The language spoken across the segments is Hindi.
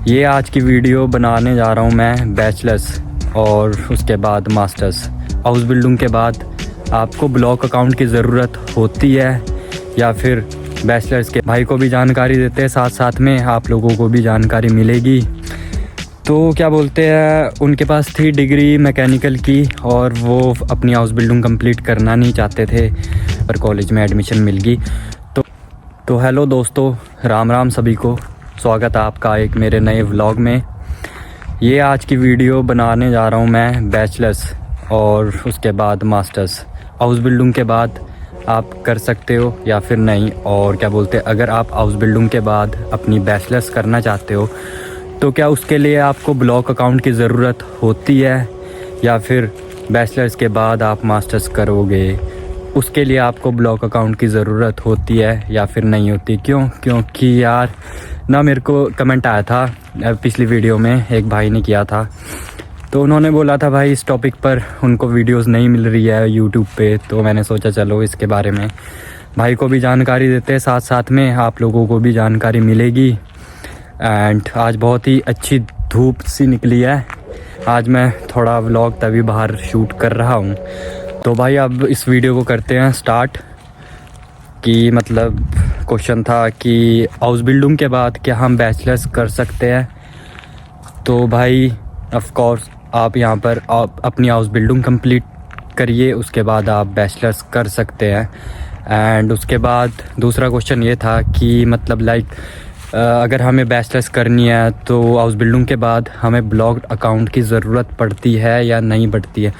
ये आज की वीडियो बनाने जा रहा हूँ मैं बैचलर्स और उसके बाद मास्टर्स। हाउस बिल्डिंग के बाद आपको ब्लॉक अकाउंट की ज़रूरत होती है या फिर बैचलर्स के भाई को भी जानकारी देते हैं, साथ साथ में आप लोगों को भी जानकारी मिलेगी। तो क्या बोलते हैं, उनके पास थी डिग्री मैकेनिकल की और वो अपनी हाउस बिल्डिंग कंप्लीट करना नहीं चाहते थे पर कॉलेज में एडमिशन मिल गई। तो हेलो दोस्तों, राम राम सभी को, स्वागत है आपका एक मेरे नए व्लॉग में। ये आज की वीडियो बनाने जा रहा हूँ मैं बैचलर्स और उसके बाद मास्टर्स। हाउस बिल्डिंग के बाद आप कर सकते हो या फिर नहीं, और क्या बोलते हैं, अगर आप हाउस बिल्डिंग के बाद अपनी बैचलर्स करना चाहते हो तो क्या उसके लिए आपको ब्लॉक अकाउंट की ज़रूरत होती है या फिर बैचलर्स के बाद आप मास्टर्स करोगे उसके लिए आपको ब्लॉक अकाउंट की ज़रूरत होती है या फिर नहीं होती। क्योंकि यार ना, मेरे को कमेंट आया था पिछली वीडियो में, एक भाई ने किया था, तो उन्होंने बोला था भाई इस टॉपिक पर उनको वीडियोस नहीं मिल रही है यूट्यूब पे। तो मैंने सोचा चलो इसके बारे में भाई को भी जानकारी देते हैं, साथ साथ में आप लोगों को भी जानकारी मिलेगी। एंड आज बहुत ही अच्छी धूप सी निकली है, आज मैं थोड़ा व्लॉग तभी बाहर शूट कर रहा हूँ। तो भाई अब इस वीडियो को करते हैं स्टार्ट। कि मतलब क्वेश्चन था कि हाउस बिल्डिंग के बाद क्या हम बैचलर्स कर सकते हैं। तो भाई ऑफ कोर्स आप यहाँ पर आप अपनी हाउस बिल्डिंग कंप्लीट करिए, उसके बाद आप बैचलर्स कर सकते हैं। एंड उसके बाद दूसरा क्वेश्चन ये था कि मतलब अगर हमें बैचलर्स करनी है तो हाउस बिल्डिंग के बाद हमें ब्लॉक अकाउंट की ज़रूरत पड़ती है या नहीं पड़ती है।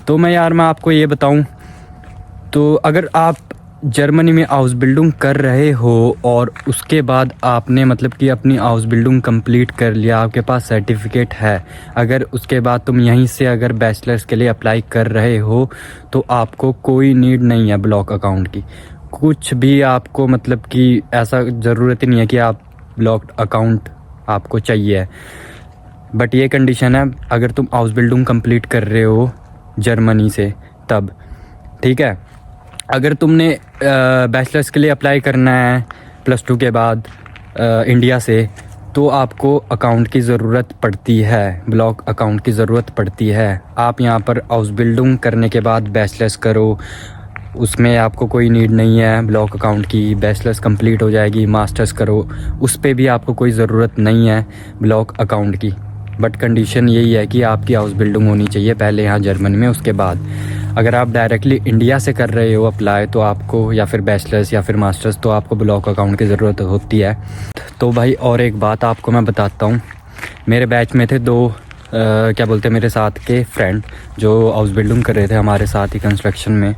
तो मैं आपको ये बताऊं, तो अगर आप जर्मनी में हाउस बिल्डिंग कर रहे हो और उसके बाद आपने मतलब कि अपनी हाउस बिल्डिंग कंप्लीट कर लिया, आपके पास सर्टिफिकेट है, अगर उसके बाद तुम यहीं से अगर बैचलर्स के लिए अप्लाई कर रहे हो तो आपको कोई नीड नहीं है ब्लॉक अकाउंट की। कुछ भी आपको मतलब कि ऐसा ज़रूरत ही नहीं है कि आप ब्लॉक अकाउंट आपको चाहिए। बट ये कंडीशन है अगर तुम हाउस बिल्डिंग कंप्लीट कर रहे हो जर्मनी से, तब ठीक है। अगर तुमने बैचलर्स के लिए अप्लाई करना है +2 के बाद इंडिया से, तो आपको अकाउंट की ज़रूरत पड़ती है, ब्लॉक अकाउंट की ज़रूरत पड़ती है। आप यहाँ पर हाउस बिल्डिंग करने के बाद बैचलर्स करो, उसमें आपको कोई नीड नहीं है ब्लॉक अकाउंट की। बैचलर्स कंप्लीट हो जाएगी, मास्टर्स करो, उस पर भी आपको कोई ज़रूरत नहीं है ब्लॉक अकाउंट की। बट कंडीशन यही है कि आपकी हाउस बिल्डिंग होनी चाहिए पहले यहाँ जर्मनी में, उसके बाद। अगर आप डायरेक्टली इंडिया से कर रहे हो अप्लाई तो आपको, या फिर बैचलर्स या फिर मास्टर्स, तो आपको ब्लॉक अकाउंट की ज़रूरत होती है। तो भाई और एक बात आपको मैं बताता हूँ, मेरे बैच में थे दो क्या बोलते हैं, मेरे साथ के फ्रेंड जो हाउस बिल्डिंग कर रहे थे हमारे साथ ही कंस्ट्रक्शन में।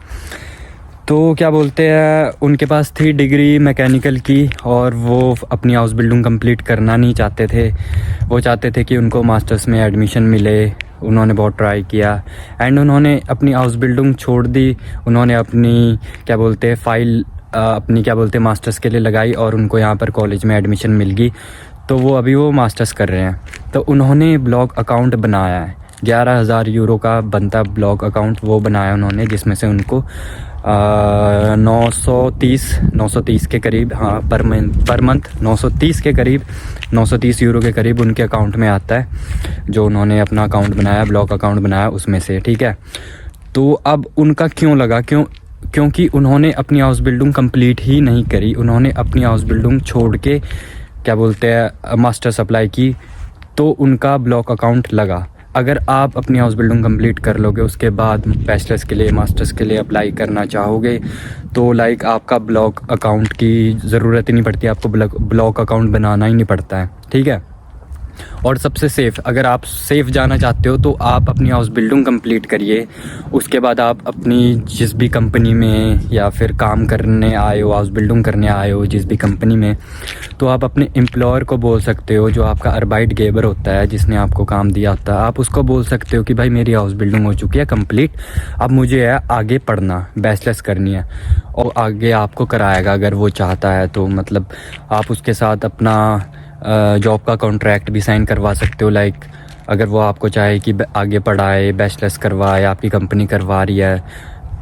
तो क्या बोलते हैं, उनके पास थी डिग्री मैकेनिकल की और वो अपनी हाउस बिल्डिंग कंप्लीट करना नहीं चाहते थे। वो चाहते थे कि उनको मास्टर्स में एडमिशन मिले। उन्होंने बहुत ट्राई किया एंड उन्होंने अपनी हाउस बिल्डिंग छोड़ दी। उन्होंने अपनी क्या बोलते हैं फाइल अपनी क्या बोलते हैं मास्टर्स के लिए लगाई और उनको यहाँ पर कॉलेज में एडमिशन मिल गई। तो वो अभी वो मास्टर्स कर रहे हैं। तो उन्होंने ब्लॉक अकाउंट बनाया है, 11,000 यूरो का बनता ब्लॉक अकाउंट वो बनाया उन्होंने, जिसमें से उनको 930 के करीब, हाँ पर मंथ 930 के करीब, 930 यूरो के करीब उनके अकाउंट में आता है, जो उन्होंने अपना अकाउंट बनाया, ब्लॉक अकाउंट बनाया उसमें से, ठीक है। तो अब उनका क्यों लगा, क्योंकि उन्होंने अपनी हाउस बिल्डिंग कंप्लीट ही नहीं करी। उन्होंने अपनी हाउस बिल्डिंग छोड़ के क्या बोलते हैं मास्टर्स अप्लाई की, तो उनका ब्लॉक अकाउंट लगा। अगर आप अपनी हाउस बिल्डिंग कंप्लीट कर लोगे, उसके बाद बैचलर्स के लिए मास्टर्स के लिए अप्लाई करना चाहोगे, तो आपका ब्लॉक अकाउंट की ज़रूरत ही नहीं पड़ती, आपको ब्लॉक अकाउंट बनाना ही नहीं पड़ता है, ठीक है। और सबसे सेफ़, अगर आप सेफ़ जाना चाहते हो तो आप अपनी हाउस बिल्डिंग कंप्लीट करिए, उसके बाद आप अपनी जिस भी कंपनी में या फिर काम करने आए हो, हाउस बिल्डिंग करने आए हो जिस भी कंपनी में, तो आप अपने एम्प्लॉयर को बोल सकते हो, जो आपका अर्बाइटगेबर होता है, जिसने आपको काम दिया होता है, आप उसको बोल सकते हो कि भाई मेरी हाउस बिल्डिंग हो चुकी है कंप्लीट, अब मुझे है आगे पढ़ना, बैचलर्स करनी है, और आगे आपको कराएगा अगर वो चाहता है। तो मतलब आप उसके साथ अपना जॉब का कॉन्ट्रैक्ट भी साइन करवा सकते हो। अगर वो आपको चाहे कि आगे पढ़ाए, बैचलर्स करवाए, आपकी कंपनी करवा रही है,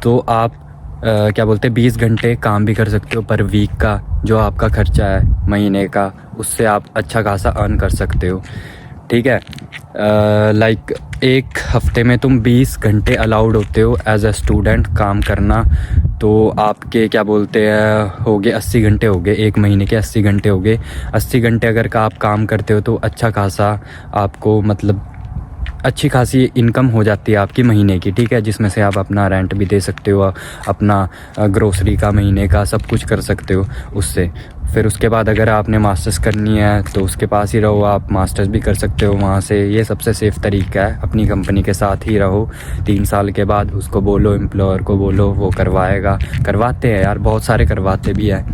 तो आप क्या बोलते हैं 20 घंटे काम भी कर सकते हो पर वीक का जो आपका खर्चा है महीने का, उससे आप अच्छा खासा अर्न कर सकते हो। ठीक है, लाइक एक हफ्ते में तुम 20 घंटे अलाउड होते हो एज अ स्टूडेंट काम करना, तो आपके क्या बोलते हैं हो गए 80 घंटे हो गए, एक महीने के 80 घंटे हो गए। 80 घंटे अगर का आप काम करते हो तो अच्छा खासा आपको मतलब अच्छी खासी इनकम हो जाती है आपकी महीने की। ठीक है, जिसमें से आप अपना रेंट भी दे सकते हो, अपना ग्रोसरी का महीने का सब कुछ कर सकते हो उससे। फिर उसके बाद अगर आपने मास्टर्स करनी है तो उसके पास ही रहो, आप मास्टर्स भी कर सकते हो वहाँ से। ये सबसे सेफ़ तरीका है, अपनी कंपनी के साथ ही रहो। 3 साल के बाद उसको बोलो, एम्प्लॉयर को बोलो, वो करवाएगा। करवाते हैं यार, बहुत सारे करवाते भी है।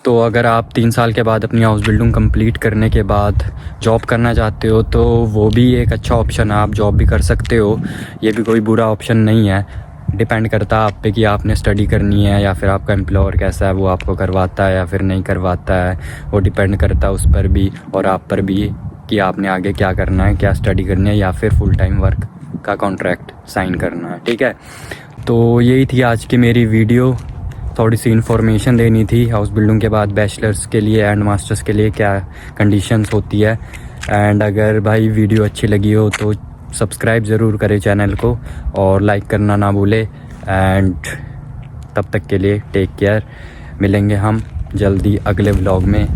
तो अगर आप 3 साल के बाद अपनी हाउस बिल्डिंग कंप्लीट करने के बाद जॉब करना चाहते हो तो वो भी एक अच्छा ऑप्शन है, आप जॉब भी कर सकते हो। ये भी कोई बुरा ऑप्शन नहीं है। डिपेंड करता है आप पे कि आपने स्टडी करनी है या फिर आपका एम्प्लॉयर कैसा है, वो आपको करवाता है या फिर नहीं करवाता है। वो डिपेंड करता है उस पर भी और आप पर भी कि आपने आगे क्या करना है, क्या स्टडी करनी है या फिर फुल टाइम वर्क का कॉन्ट्रैक्ट साइन करना है। ठीक है, तो यही थी आज की मेरी वीडियो। थोड़ी सी इन्फॉर्मेशन देनी थी हाउस बिल्डिंग के बाद बैचलर्स के लिए एंड मास्टर्स के लिए क्या कंडीशंस होती है। एंड अगर भाई वीडियो अच्छी लगी हो तो सब्सक्राइब ज़रूर करें चैनल को और लाइक करना ना भूले। एंड तब तक के लिए टेक केयर, मिलेंगे हम जल्दी अगले व्लॉग में।